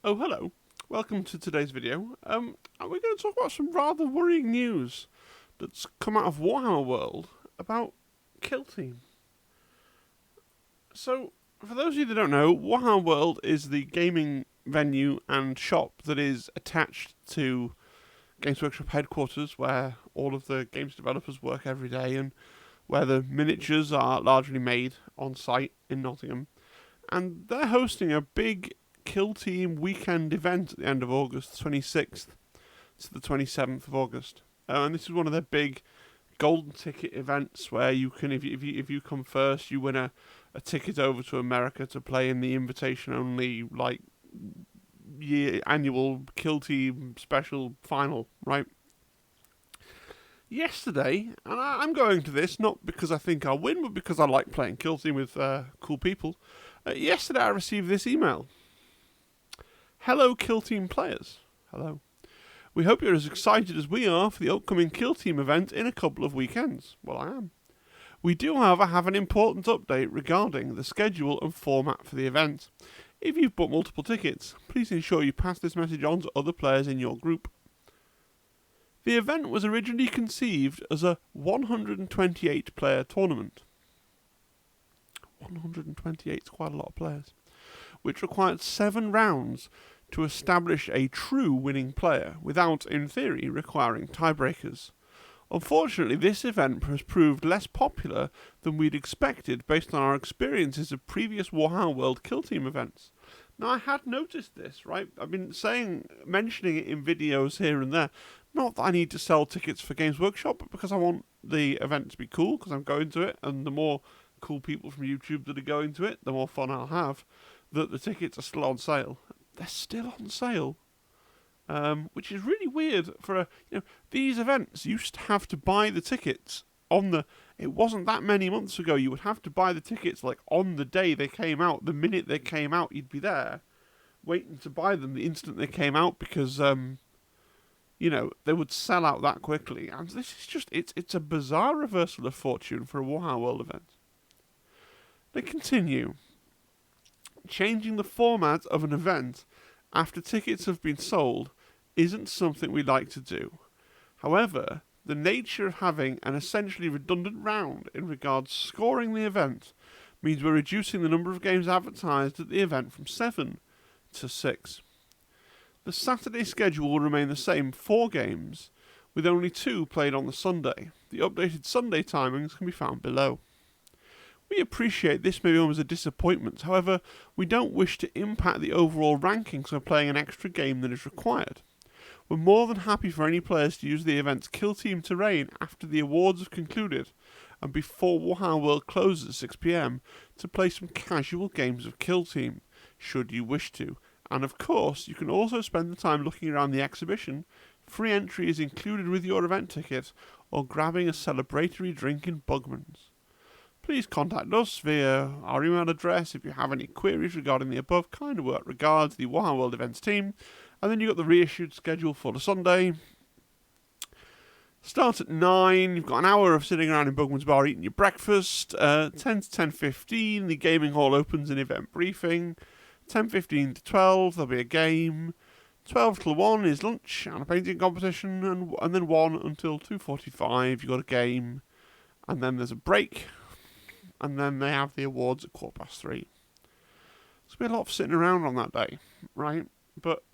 Oh, hello. Welcome to today's video. We're going to talk about some rather worrying news that's come out of Warhammer World about Kill Team. So, for those of you that don't know, Warhammer World is the gaming venue and shop that is attached to Games Workshop headquarters, where all of the games developers work every day and where the miniatures are largely made on site in Nottingham. And they're hosting a big Kill Team weekend event at the end of August, 26th to the 27th of August. And this is one of their big golden ticket events where you can, if you come first, you win a ticket over to America to play in the invitation only annual Kill Team special final, right? Yesterday, and I'm going to this not because I think I'll win, but because I like playing Kill Team with cool people. Yesterday I received this email. Hello, Kill Team players. Hello. We hope you're as excited as we are for the upcoming Kill Team event in a couple of weekends. Well, I am. We do, however, have an important update regarding the schedule and format for the event. If you've bought multiple tickets, please ensure you pass this message on to other players in your group. The event was originally conceived as a 128-player tournament. 128 is quite a lot of players. Which required 7 rounds to establish a true winning player, without, in theory, requiring tiebreakers. Unfortunately, this event has proved less popular than we'd expected based on our experiences of previous Warhammer World Kill Team events. Now, I had noticed this, right? I've been mentioning it in videos here and there. Not that I need to sell tickets for Games Workshop, but because I want the event to be cool, because I'm going to it, and the more cool people from YouTube that are going to it, the more fun I'll have. That the tickets are still on sale. They're still on sale. Which is really weird for these events used to have to buy the tickets it wasn't that many months ago you would have to buy the tickets like on the day they came out. The minute they came out you'd be there waiting to buy them the instant they came out because they would sell out that quickly. And this is just it's a bizarre reversal of fortune for a Warhammer World event. They continue. Changing the format of an event after tickets have been sold isn't something we like to do. However, the nature of having an essentially redundant round in regards to scoring the event means we're reducing the number of games advertised at the event from 7 to 6. The Saturday schedule will remain the same, 4 games, with only 2 played on the Sunday. The updated Sunday timings can be found below. We appreciate this may come as a disappointment, however, we don't wish to impact the overall rankings by playing an extra game that is required. We're more than happy for any players to use the event's Kill Team terrain after the awards have concluded and before Warhammer World closes at 6 PM to play some casual games of Kill Team, should you wish to. And of course, you can also spend the time looking around the exhibition. Free entry is included with your event ticket or grabbing a celebratory drink in Bugman's. Please contact us via our email address if you have any queries regarding the above. Kind work regards, the Warhammer World Events team. And then you've got the reissued schedule for the Sunday. Start at 9. You've got an hour of sitting around in Bugman's Bar eating your breakfast. 10 to 10:15, the gaming hall opens an event briefing. 10:15 to 12, there'll be a game. 12 till 1 is lunch and a painting competition. And then 1 until 2:45, you've got a game. And then there's a break. And then they have the awards at 3:15. It's going to be a lot of sitting around on that day, right? But,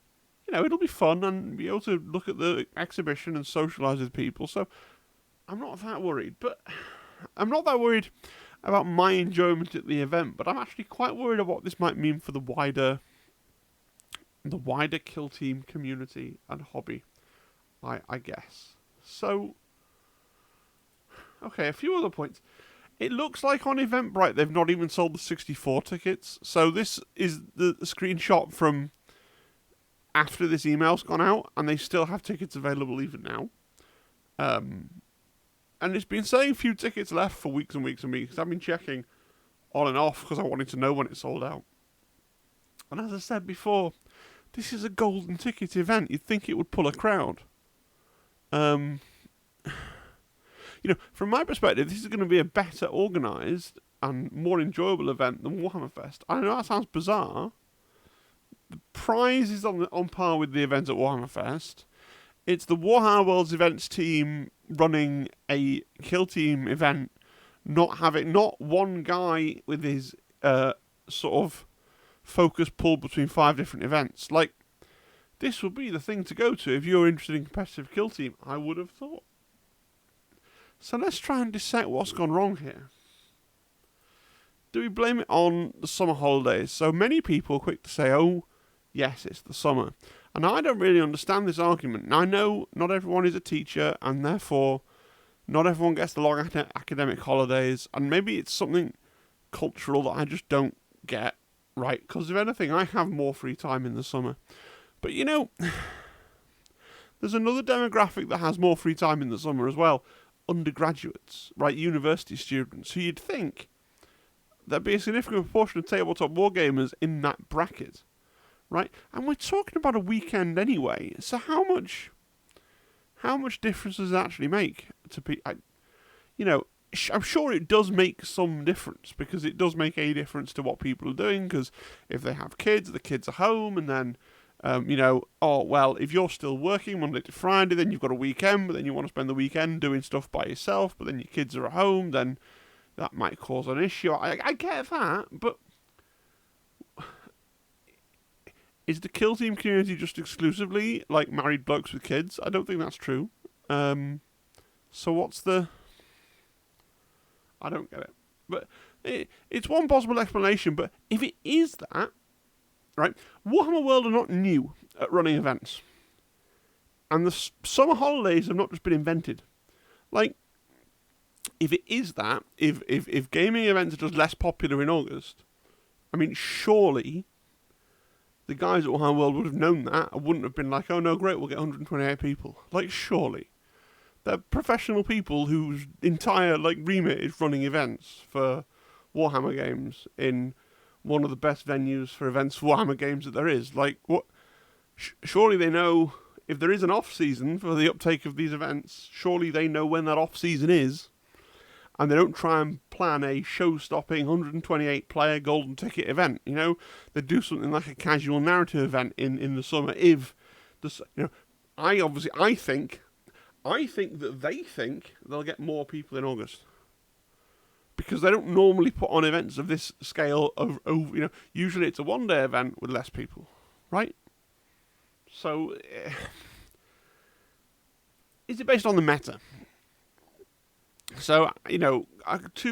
it'll be fun and be able to look at the exhibition and socialise with people. So, I'm not that worried. But I'm not that worried about my enjoyment at the event. But I'm actually quite worried about what this might mean for the wider Kill Team community and hobby, I guess. So, okay, a few other points. It looks like on Eventbrite they've not even sold the 64 tickets. So this is the screenshot from after this email's gone out, and they still have tickets available even now. And it's been saying few tickets left for weeks and weeks and weeks. I've been checking on and off because I wanted to know when it sold out. And as I said before, this is a golden ticket event. You'd think it would pull a crowd. From my perspective, this is going to be a better organised and more enjoyable event than Warhammer Fest. I know that sounds bizarre. prize is on par with the event at Warhammer Fest. It's the Warhammer World's events team running a Kill Team event, not one guy with his sort of focus pulled between 5 different events. Like, this would be the thing to go to if you're interested in competitive Kill Team, I would have thought. So let's try and dissect what's gone wrong here. Do we blame it on the summer holidays? So many people are quick to say, oh, yes, it's the summer. And I don't really understand this argument. Now, I know not everyone is a teacher, and therefore not everyone gets the long academic holidays, and maybe it's something cultural that I just don't get, right? Because if anything, I have more free time in the summer. But, you know, there's another demographic that has more free time in the summer as well. Undergraduates, right? University students, who you'd think there'd be a significant proportion of tabletop wargamers in that bracket, right? And we're talking about a weekend anyway, so how much difference does it actually make to be? I'm sure it does make some difference, because it does make a difference to what people are doing, because if they have kids, the kids are home, and then, if you're still working Monday to Friday, then you've got a weekend, but then you want to spend the weekend doing stuff by yourself, but then your kids are at home, then that might cause an issue. I get that, but is the Kill Team community just exclusively like married blokes with kids? I don't think that's true. So what's the... I don't get it. But it's one possible explanation, but if it is that, right, Warhammer World are not new at running events. And the summer holidays have not just been invented. Like, if it is that, if gaming events are just less popular in August, I mean, surely the guys at Warhammer World would have known that and wouldn't have been like, oh no, great, we'll get 128 people. Like, surely. They're professional people whose entire remit is running events for Warhammer games in one of the best venues for events for Warhammer games that there is. Like, what? Surely they know if there is an off-season for the uptake of these events, surely they know when that off-season is, and they don't try and plan a show-stopping 128-player golden ticket event. You know, they do something like a casual narrative event in the summer. If I think that they think they'll get more people in August, because they don't normally put on events of this scale of usually it's a one-day event with less people, right? So, is it based on the meta? So, 2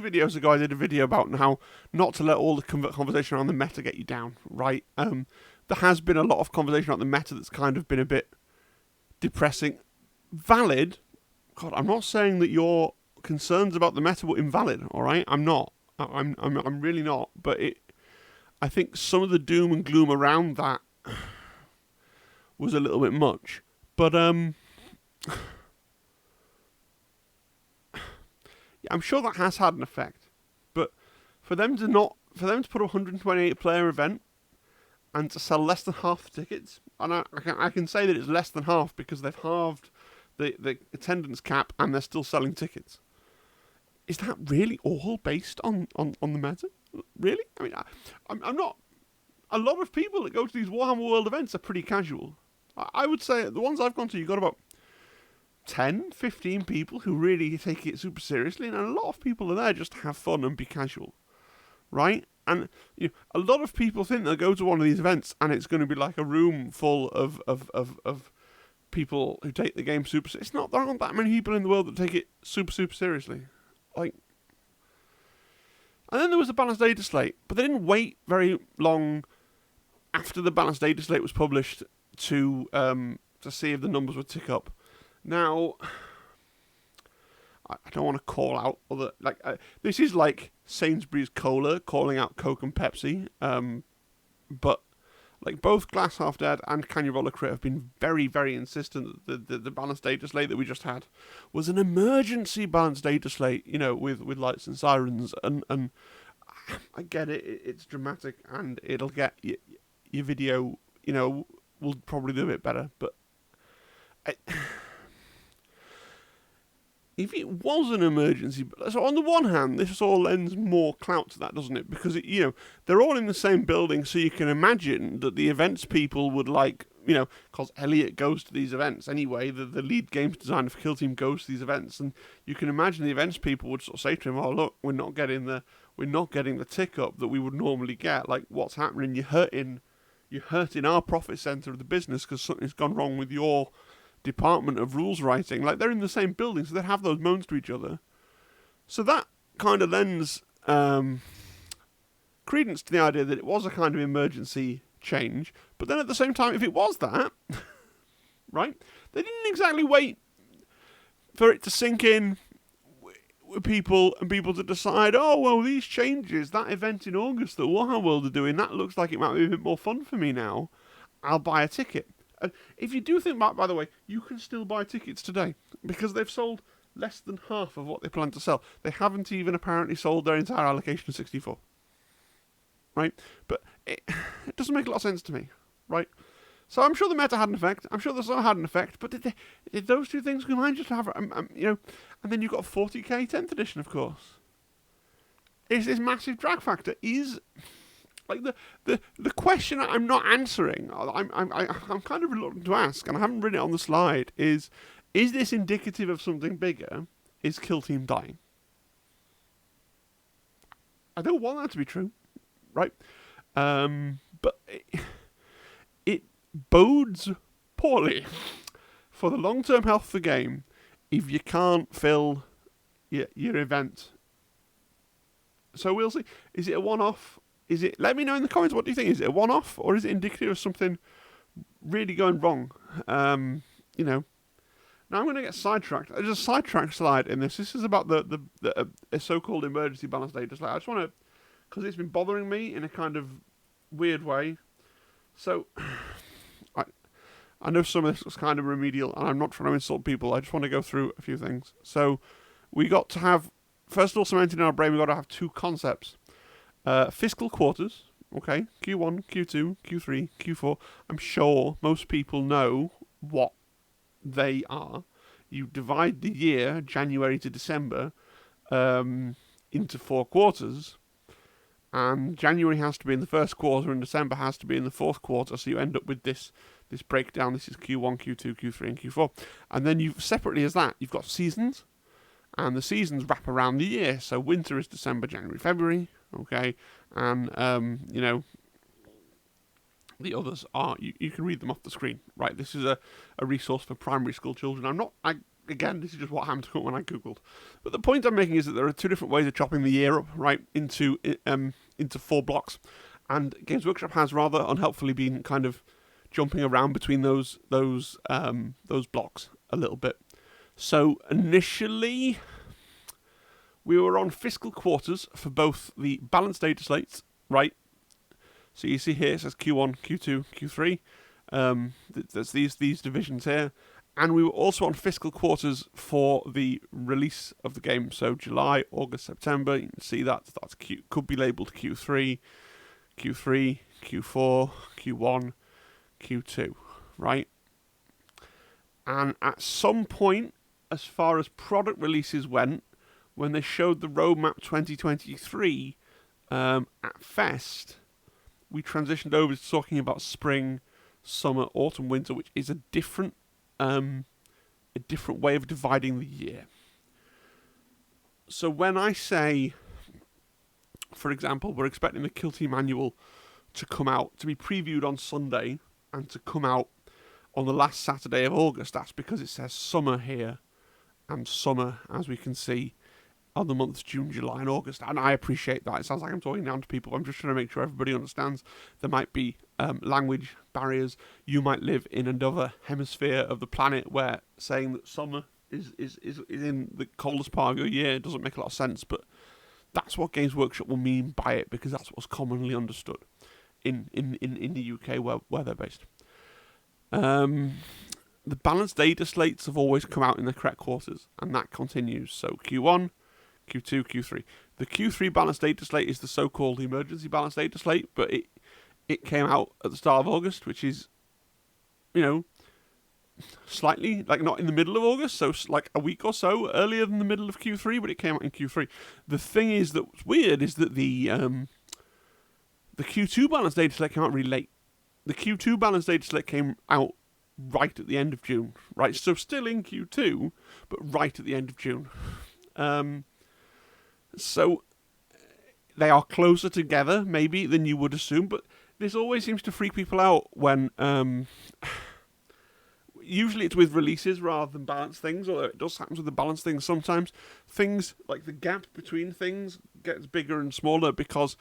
videos ago I did a video about how not to let all the conversation around the meta get you down, right? There has been a lot of conversation about the meta that's kind of been a bit depressing. Valid. God, I'm not saying that your concerns about the meta were invalid, all right? I'm not. I'm really not. But I think some of the doom and gloom around that was a little bit much. But I'm sure that has had an effect. But for them to put a 128 player event and to sell less than half the tickets, and I can say that it's less than half because they've halved the attendance cap and they're still selling tickets. Is that really all based on the meta? Really? I mean, I'm not... A lot of people that go to these Warhammer World events are pretty casual. I would say the ones I've gone to, you've got about 10, 15 people who really take it super seriously, and a lot of people are there just to have fun and be casual, right? And a lot of people think they'll go to one of these events and it's going to be like a room full of people who take the game super... It's not. There aren't that many people in the world that take it super, super seriously. Like... And then there was the balanced data slate, but they didn't wait very long after the balanced data slate was published to see if the numbers would tick up. Now, I don't want to call out other... this is like Sainsbury's Cola calling out Coke and Pepsi, but both Glass Half Dead and Can You Roll a Crit have been very, very insistent that the balanced data slate that we just had was an emergency balanced data slate, with lights and sirens, and I get it, it's dramatic, and it'll get your video, will probably do a bit better, but if it was an emergency, so on the one hand, this all lends more clout to that, doesn't it? Because they're all in the same building, so you can imagine that the events people would because Elliot goes to these events anyway. The lead games designer for Kill Team goes to these events, and you can imagine the events people would sort of say to him, "Oh, look, we're not getting the tick up that we would normally get. Like, what's happening? You're hurting our profit center of the business because something's gone wrong with your department of rules writing." Like, they're in the same building, so they have those moans to each other. So that kind of lends credence to the idea that it was a kind of emergency change. But then at the same time, if it was that, right, they didn't exactly wait for it to sink in with people and people to decide, oh, well, these changes, that event in August that Warhammer World are doing, that looks like it might be a bit more fun for me now. I'll buy a ticket. And if you do think back, by the way, you can still buy tickets today because they've sold less than half of what they plan to sell. They haven't even apparently sold their entire allocation of 64. Right? But it doesn't make a lot of sense to me. Right? So I'm sure the meta had an effect. I'm sure the summer had an effect. But did those two things combine just to have, and then you've got a 40k 10th edition, of course. Is this massive drag factor? Is... Like the question I'm not answering, I'm kind of reluctant to ask, and I haven't written it on the slide, is this indicative of something bigger? Is Kill Team dying? I don't want that to be true, right? But it bodes poorly for the long-term health of the game if you can't fill your event. So we'll see. Is it a one-off? Let me know in the comments, what do you think? Is it a one-off, or is it indicative of something really going wrong? Now I'm going to get sidetracked. There's a sidetrack slide in this. This is about the so-called emergency balance data slide. I just want to, because it's been bothering me in a kind of weird way. So, I know some of this was kind of remedial, and I'm not trying to insult people. I just want to go through a few things. So, we got to have, first of all, cemented in our brain, we got to have two concepts. Fiscal quarters, okay, Q1, Q2, Q3, Q4. I'm sure most people know what they are. You divide the year, January to December, into 4 quarters, and January has to be in the first quarter and December has to be in the fourth quarter, so you end up with this breakdown. This is Q1, Q2, Q3, and Q4. And then you've, separately as that, you've got seasons, and the seasons wrap around the year. So winter is December, January, February, okay, and the others are, you can read them off the screen, right? This is a resource for primary school children. Again, this is just what happened to me when I googled. But the point I'm making is that there are 2 different ways of chopping the year up, right, into 4 blocks, and Games Workshop has rather unhelpfully been kind of jumping around between those blocks a little bit. So initially, we were on fiscal quarters for both the balanced data slates, right? So you see here it says Q1, Q2, Q3. There's these divisions here. And we were also on fiscal quarters for the release of the game. So July, August, September. You can see that could be labelled Q3, Q3, Q4, Q1, Q2, right? And at some point, as far as product releases went, when they showed the roadmap 2023 at Fest, we transitioned over to talking about spring, summer, autumn, winter, which is a different way of dividing the year. So when I say, for example, we're expecting the Kill Team Annual to come out, to be previewed on Sunday, and to come out on the last Saturday of August, that's because it says summer here, and summer, as we can see, on the months June, July, and August. And I appreciate that. It sounds like I'm talking down to people. I'm just trying to make sure everybody understands. There might be language barriers. You might live in another hemisphere of the planet where saying that summer is in the coldest part of your year doesn't make a lot of sense, but that's what Games Workshop will mean by it, because that's what's commonly understood in the UK where they're based. The balanced data slates have always come out in the correct quarters, and that continues. So Q1, Q2, Q3. The Q3 balanced data slate is the so-called emergency balanced data slate, but it came out at the start of August, which is, slightly, like not in the middle of August, so like a week or so earlier than the middle of Q3, but it came out in Q3. The thing is that's weird is that the Q2 balance data select came out really late. The Q2 balance data select came out right at the end of June, right? So still in Q2, but right at the end of June. So they are closer together, maybe, than you would assume, but this always seems to freak people out when... usually it's with releases rather than balance things, although it does happen with the balance things sometimes. Things, like the gap between things, gets bigger and smaller because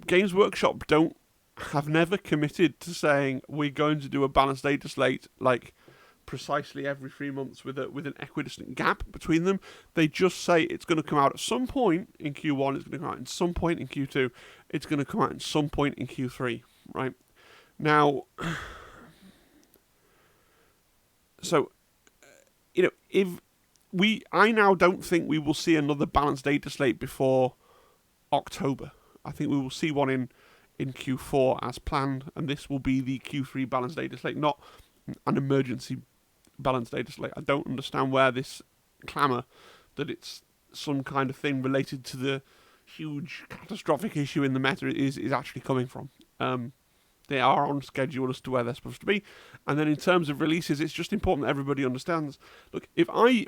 Games Workshop have never committed to saying we're going to do a balanced data slate like precisely every 3 months with an equidistant gap between them. They just say it's going to come out at some point in Q1, it's going to come out at some point in Q2, it's going to come out at some point in Q3, right? Now, so, I now don't think we will see another balanced data slate before October. I think we will see one in Q4 as planned, and this will be the Q3 balanced data slate, not an emergency balanced data slate. I don't understand where this clamour that it's some kind of thing related to the huge catastrophic issue in the meta is actually coming from. They are on schedule as to where they're supposed to be. And then in terms of releases, it's just important that everybody understands. Look, if I,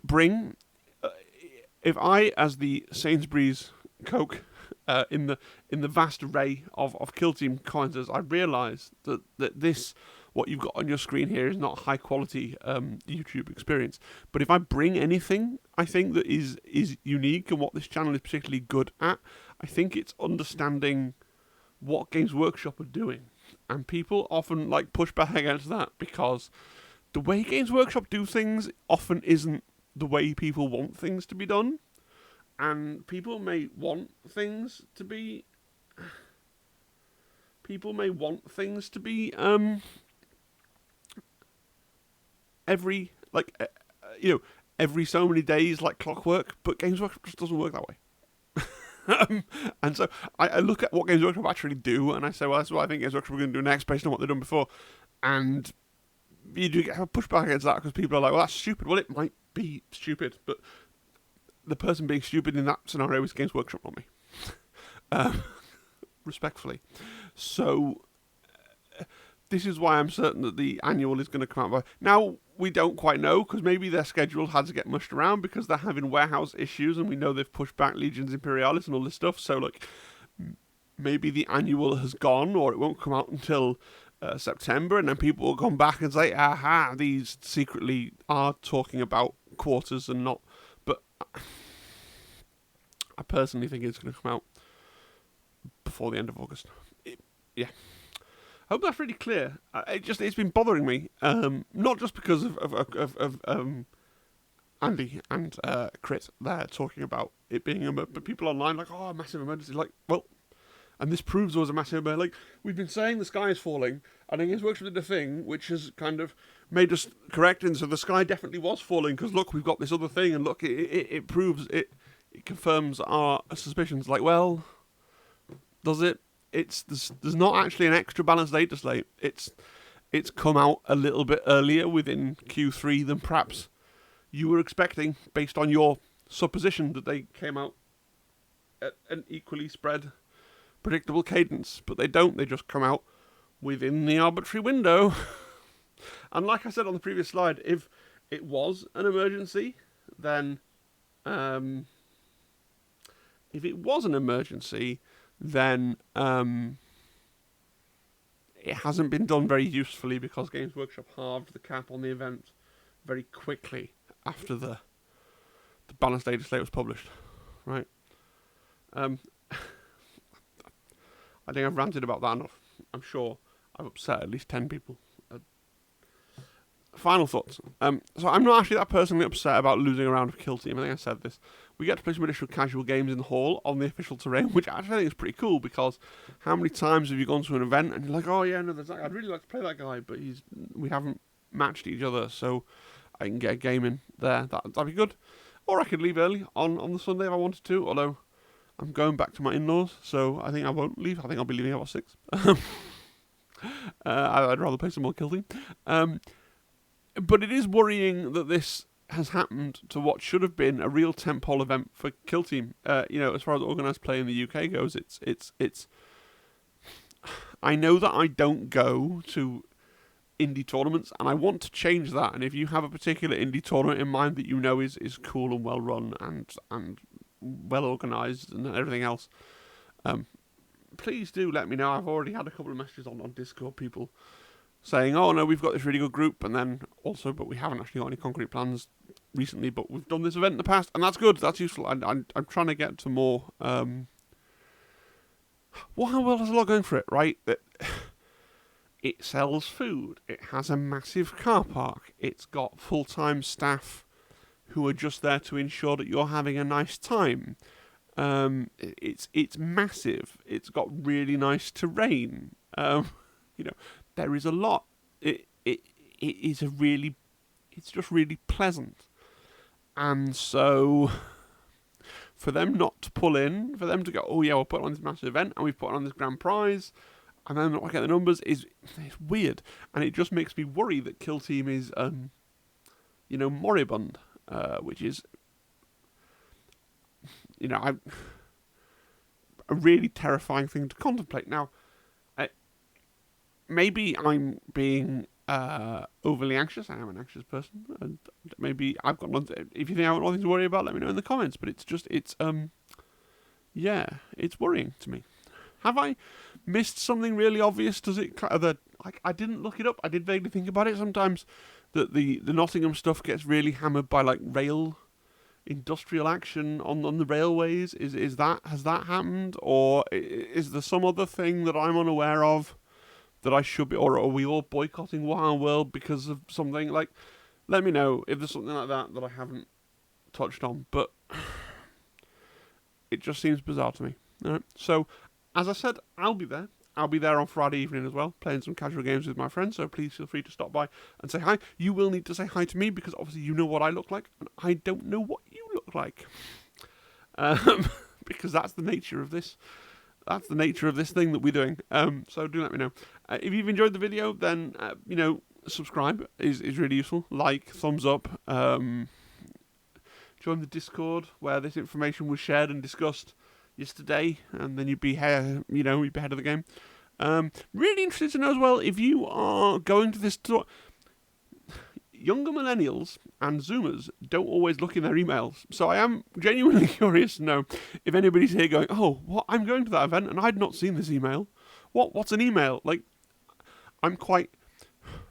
as the Sainsbury's Coke, in the vast array of Kill Team coins, I realise that this, what you've got on your screen here, is not a high quality YouTube experience. But if I bring anything, I think that is unique and what this channel is particularly good at, I think it's understanding what Games Workshop are doing. And people often push back against that because the way Games Workshop do things often isn't the way people want things to be done. And people may want things to be every so many days like clockwork, but Games Workshop just doesn't work that way. And so I look at what Games Workshop actually do, and I say, well, that's what I think Games Workshop are going to do next based on what they've done before. And you do get a pushback against that because people are like, well, that's stupid. Well, it might be stupid, but the person being stupid in that scenario is Games Workshop, not me. Respectfully. So this is why I'm certain that the annual is going to come out. Now, we don't quite know, because maybe their schedule had to get mushed around because they're having warehouse issues, and we know they've pushed back Legions Imperialis and all this stuff, so maybe the annual has gone, or it won't come out until September, and then people will come back and say, aha, these secretly are talking about quarters and not. But I personally think it's going to come out before the end of August. Yeah. I hope that's really clear. It's been bothering me, not just because of Andy and Crit there talking about it being but people online a massive emergency. And this proves there was a massive emergency. We've been saying the sky is falling, and Games Workshop did a thing which has kind of made us correct, and so the sky definitely was falling because look, we've got this other thing, and look, it proves it confirms our suspicions. Does it? There's not actually an extra balanced data slate. It's come out a little bit earlier within Q3 than perhaps you were expecting, based on your supposition that they came out at an equally spread, predictable cadence. But they don't. They just come out within the arbitrary window. And like I said on the previous slide, if it was an emergency, then then it hasn't been done very usefully because Games Workshop halved the cap on the event very quickly after the balanced data slate was published, right? I think I've ranted about that enough. I'm sure I've upset at least 10 people. Final thoughts. So I'm not actually that personally upset about losing a round of Kill Team. I think I said this. We get to play some additional casual games in the hall on the official terrain, which actually I think is pretty cool because how many times have you gone to an event and you're like, oh yeah, no, there's that guy. I'd really like to play that guy, but we haven't matched each other, so I can get a game in there. That'd be good. Or I could leave early on the Sunday if I wanted to, although I'm going back to my in-laws, so I think I won't leave. I think I'll be leaving about 6. I'd rather play some more Kill Team. But it is worrying that this has happened to what should have been a real tentpole event for Kill Team. As far as organised play in the UK goes, it's. I know that I don't go to indie tournaments, and I want to change that. And if you have a particular indie tournament in mind that you know is cool and well run and well organised and everything else, please do let me know. I've already had a couple of messages on Discord, people saying, "Oh no, we've got this really good group," and then also, but we haven't actually got any concrete plans recently. But we've done this event in the past, and that's good. That's useful. I'm trying to get to more. Warhammer World has a lot going for it, right? It sells food. It has a massive car park. It's got full-time staff who are just there to ensure that you're having a nice time. It's massive. It's got really nice terrain. There is a lot. It's just really pleasant. And so for them not to pull in, for them to go, oh yeah, we'll put on this massive event and we've put on this grand prize, and then not get the numbers it's weird, and it just makes me worry that Kill Team is, moribund, which is, a really terrifying thing to contemplate. Now, maybe I'm being overly anxious. I am an anxious person, and maybe I've got nothing. If you think I've got nothing to worry about, let me know in the comments. But it's worrying to me. Have I missed something really obvious? Does it? I didn't look it up. I did vaguely think about it. Sometimes that the Nottingham stuff gets really hammered by like rail industrial action on the railways. Has that happened, or is there some other thing that I'm unaware of that I should be, or are we all boycotting Warhammer World because of something? Like, let me know if there's something like that I haven't touched on. But it just seems bizarre to me. All right. So, as I said, I'll be there. I'll be there on Friday evening as well, playing some casual games with my friends, so please feel free to stop by and say hi. You will need to say hi to me, because obviously you know what I look like, and I don't know what you look like. Because that's the nature of this. That's the nature of this thing that we're doing. So do let me know. If you've enjoyed the video, then, subscribe is really useful. Like, thumbs up. Join the Discord, where this information was shared and discussed yesterday, and then you'd be here, you'd be ahead of the game. Really interested to know as well, if you are going to this tour. Younger millennials and Zoomers don't always look in their emails, so I am genuinely curious to know if anybody's here going, oh, what? I'm going to that event and I'd not seen this email. What's an email? Like, I'm quite.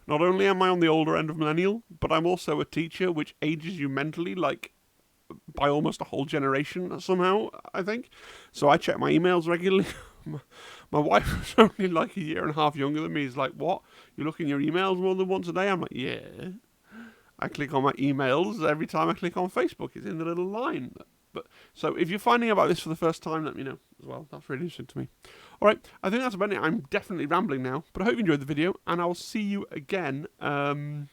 Not only am I on the older end of millennial, but I'm also a teacher, which ages you mentally, like, by almost a whole generation somehow, I think. So I check my emails regularly. My wife was only like a year and a half younger than me. Is like, what? You look in your emails more than once a day? I'm like, yeah. I click on my emails every time I click on Facebook. It's in the little line. But so if you're finding out about this for the first time, let me know as well. That's really interesting to me. All right, I think that's about it. I'm definitely rambling now, but I hope you enjoyed the video, and I will see you again at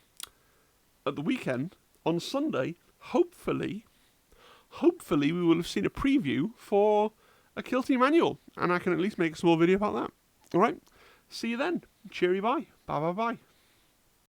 the weekend on Sunday. Hopefully we will have seen a preview for a Kill Team Annual, and I can at least make a small video about that. All right, see you then. Cheery bye. Bye.